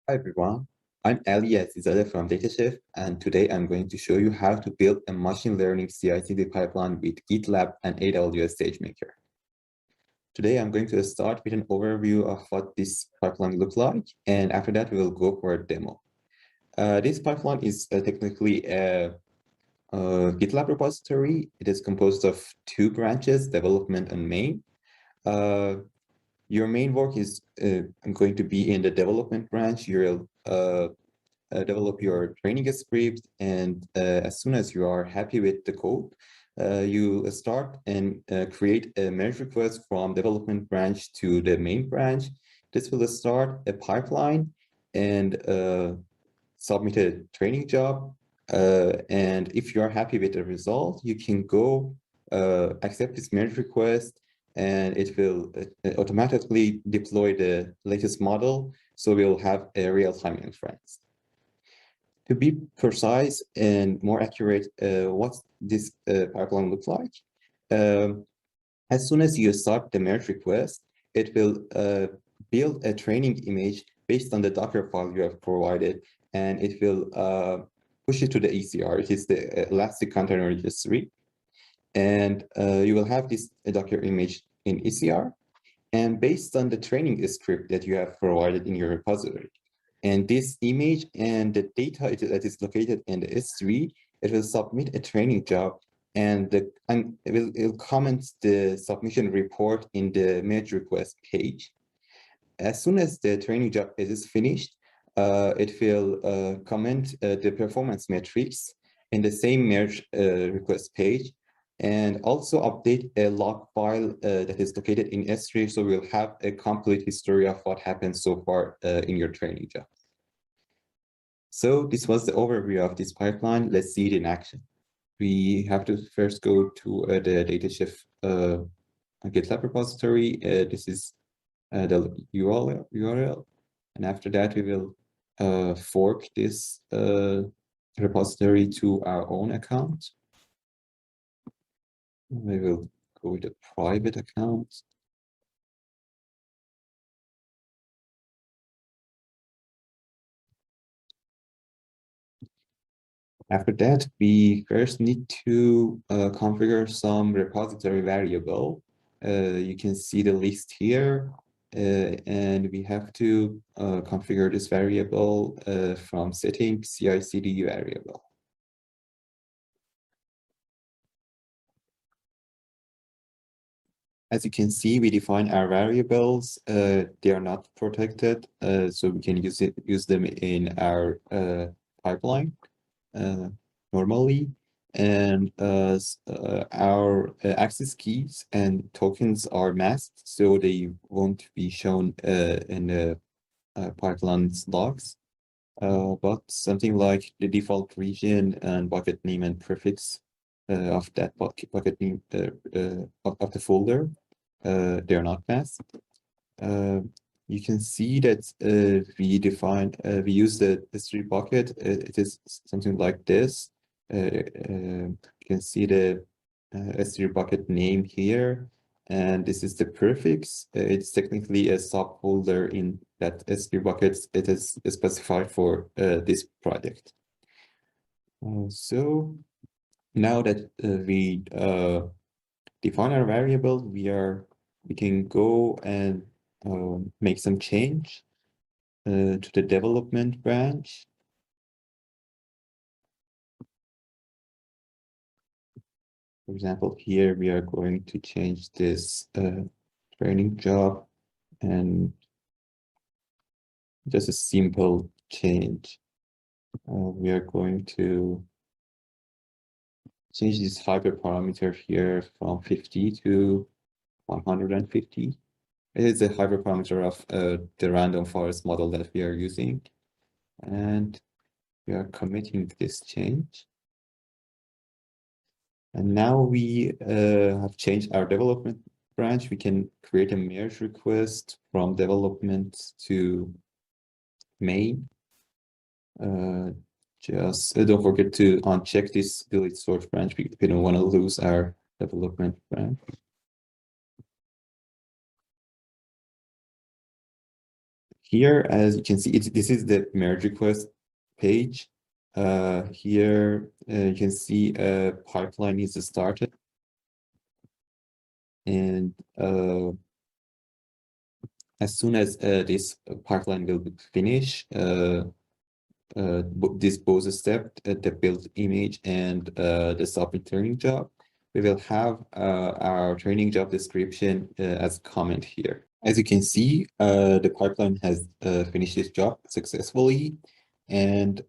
Hi everyone, I'm Elias Izadeh from DataChef, and today I'm going to show you how to build a machine learning CI/CD pipeline with GitLab and AWS SageMaker. Today I'm going to start with an overview of what this pipeline looks like, and after that we will go for a demo. This pipeline is technically a GitLab repository. It is composed of two branches, development and main. Your main work is going to be in the development branch. You'll develop your training script, and as soon as you are happy with the code, you start and create a merge request from development branch to the main branch. This will start a pipeline and submit a training job. And if you are happy with the result, you can go accept this merge request, and it will automatically deploy the latest model. So we'll have a real-time inference. To be precise and more accurate, what this pipeline looks like, as soon as you start the merge request, it will build a training image based on the Docker file you have provided, and it will push it to the ECR. It is the Elastic Container Registry. And you will have this Docker image in ECR. And based on the training script that you have provided in your repository, and this image and the data that is located in the S3, it will submit a training job, and it will comment the submission report in the merge request page. As soon as the training job is finished, it will comment the performance metrics in the same merge request page, and also update a log file that is located in S3, so we'll have a complete history of what happened so far in your training job. So this was the overview of this pipeline. Let's see it in action. We have to first go to the DataChef GitLab repository. This is the URL, and after that we will fork this repository to our own account. We will go with a private account. After that, we first need to configure some repository variable. You can see the list here, and we have to configure this variable from setting CI/CD variable. As you can see, we define our variables. They are not protected, so we can use them in our pipeline normally. And our access keys and tokens are masked, so they won't be shown in the pipeline's logs. But something like the default region and bucket name and prefix of that bucket name of the folder, they are not masked. You can see that we use the S3 bucket. It is something like this. You can see the S3 bucket name here, and this is the prefix. It's technically a subfolder in that S3 bucket. It is specified for this project. So now that we define our variable, we can go and make some change to the development branch. For example, here we are going to change this training job, and just a simple change. We are going to change this hyperparameter here from 50 to 150. It is a hyperparameter of the random forest model that we are using, and we are committing this change. And now we have changed our development branch. We can create a merge request from development to main. Just don't forget to uncheck this delete source branch because we don't want to lose our development branch. Here, as you can see, this is the merge request page. Here you can see a pipeline is started, and as soon as this pipeline will be finished, this both step, the build image and the submit training job, we will have our training job description as comment here. As you can see, the pipeline has finished its job successfully, and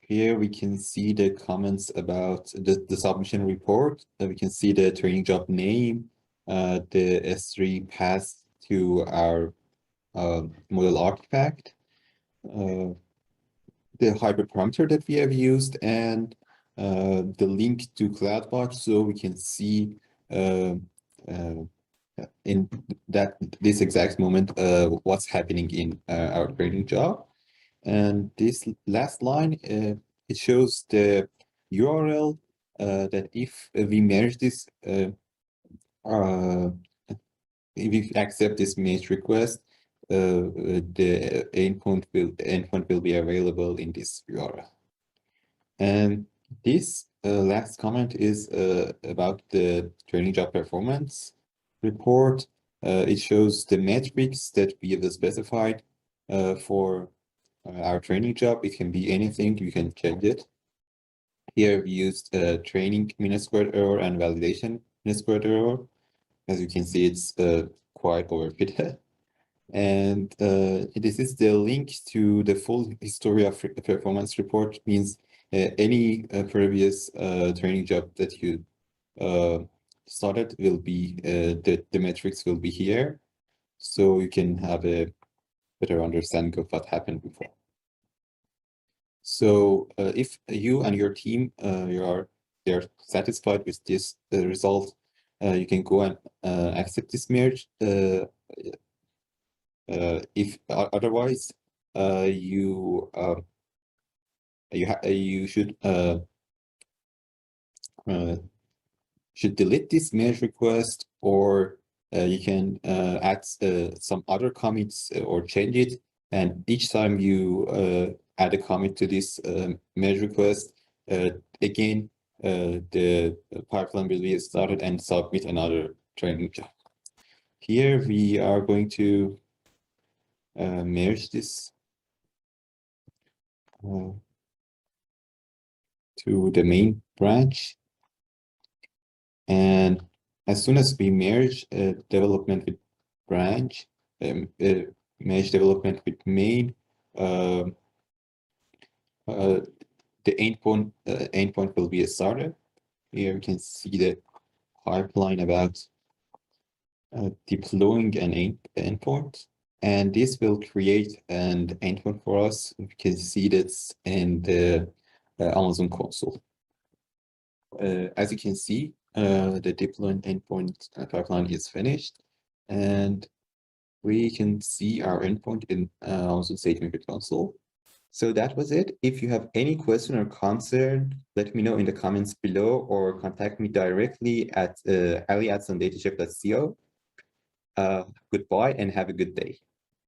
here we can see the comments about the submission report. We can see the training job name, the S3 path to our model artifact, the hyperparameter that we have used, and the link to CloudWatch, so we can see in this exact moment what's happening in our training job. And this last line, it shows the URL that if we merge this, if we accept this merge request, the endpoint will be available in this URL. And this last comment is about the training job performance report. It shows the metrics that we have specified for our training job. It can be anything, you can change it. Here we used training -squared error and validation -squared error. As you can see, it's quite overfitted. And this is the link to the full history of performance report. Means any previous training job that you started will be, the metrics will be here. So you can have a better understanding of what happened before. So if you and your team they're satisfied with this result, you can go and accept this merge. If otherwise, you should delete this merge request, or you can add some other commits or change it. And each time you add a commit to this merge request, again, the pipeline will be started and submit another training job. Here we are going to merge this to the main branch. And as soon as we merge development with branch, merge development with main, the endpoint will be started. Here you can see the pipeline about deploying an endpoint, and this will create an endpoint for us. You can see this in the Amazon console. As you can see, the deployed endpoint pipeline is finished, and we can see our endpoint in Amazon SageMaker console. So that was it. If you have any question or concern, let me know in the comments below, or contact me directly at ali@datachef.co. Goodbye and have a good day.